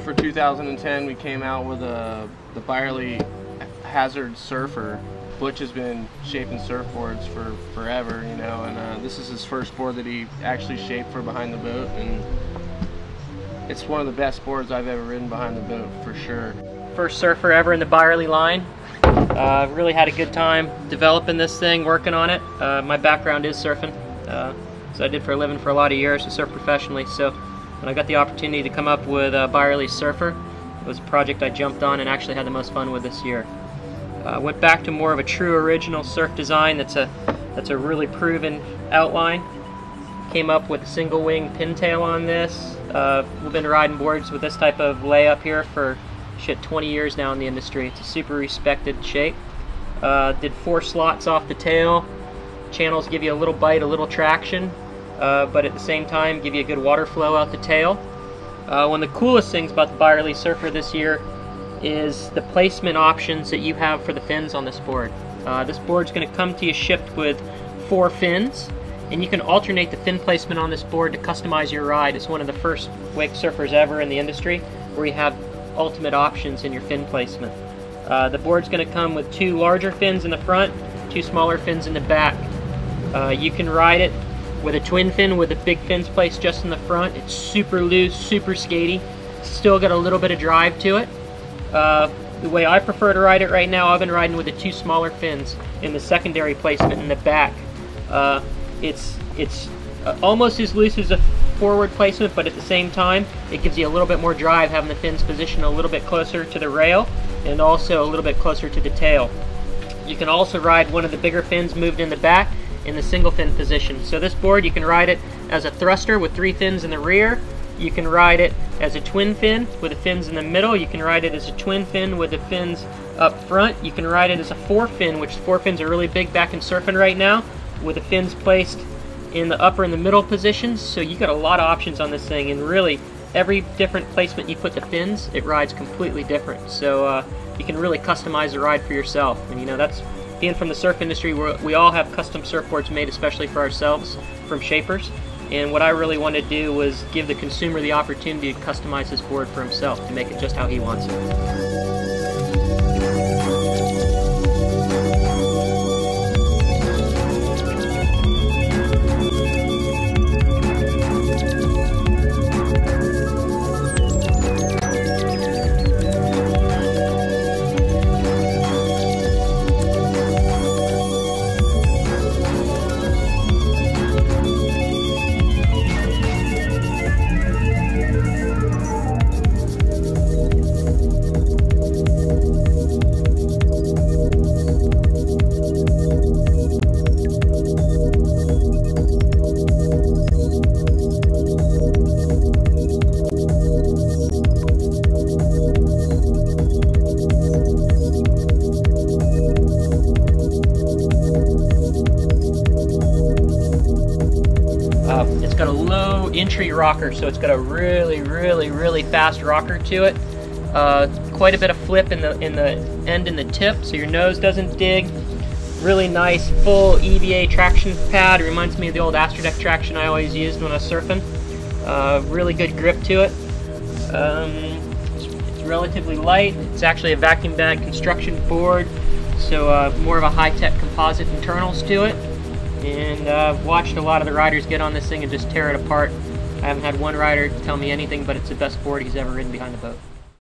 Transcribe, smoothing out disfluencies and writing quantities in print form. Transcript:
For 2010, we came out with the Byerly Hazard Surfer. Butch has been shaping surfboards for forever, you know, and this is his first board that he actually shaped for behind the boat, and it's one of the best boards I've ever ridden behind the boat, for sure. First surfer ever in the Byerly line. Really had a good time developing this thing, working on it. My background is surfing, so I did for a living for a lot of years to surf professionally. So when I got the opportunity to come up with Byerly Surfer, it was a project I jumped on and actually had the most fun with this year. Went back to more of a true original surf design that's a really proven outline. Came up with a single wing pintail on this. We've been riding boards with this type of layup here for 20 years now in the industry. It's a super respected shape. Did 4 slots off the tail. Channels give you a little bite, a little traction, but at the same time give you a good water flow out the tail. One of the coolest things about the Byerly Surfer this year is the placement options that you have for the fins on this board. This board's going to come to you shipped with 4 fins, and you can alternate the fin placement on this board to customize your ride. It's one of the first wake surfers ever in the industry where you have ultimate options in your fin placement. The board's going to come with 2 larger fins in the front, 2 smaller fins in the back. You can ride it with a twin fin with the big fins placed just in the front. It's super loose, super skatey. Still got a little bit of drive to it. The way I prefer to ride it right now, I've been riding with the 2 smaller fins in the secondary placement in the back. It's almost as loose as a forward placement, but at the same time it gives you a little bit more drive having the fins positioned a little bit closer to the rail and also a little bit closer to the tail. You can also ride one of the bigger fins moved in the back in the single fin position. So this board, you can ride it as a thruster with 3 fins in the rear. You can ride it as a twin fin with the fins in the middle. You can ride it as a twin fin with the fins up front. You can ride it as a 4 fin, which 4 fins are really big back in surfing right now, with the fins placed in the upper and the middle positions. So you got a lot of options on this thing, and really every different placement you put the fins, it rides completely different. So you can really customize the ride for yourself. And you know, that's being from the surf industry, we all have custom surfboards made especially for ourselves from shapers. And what I really wanted to do was give the consumer the opportunity to customize his board for himself, to make it just how he wants it. It's got a low entry rocker, so it's got a really fast rocker to it. Quite a bit of flip in the end and the tip, so your nose doesn't dig. Really nice full EVA traction pad. It reminds me of the old Astrodeck traction I always used when I was surfing. Really good grip to it. It's relatively light. It's actually a vacuum bag construction board, so more of a high-tech composite internals to it. And I've watched a lot of the riders get on this thing and just tear it apart. I haven't had one rider tell me anything but it's the best board he's ever ridden behind the boat.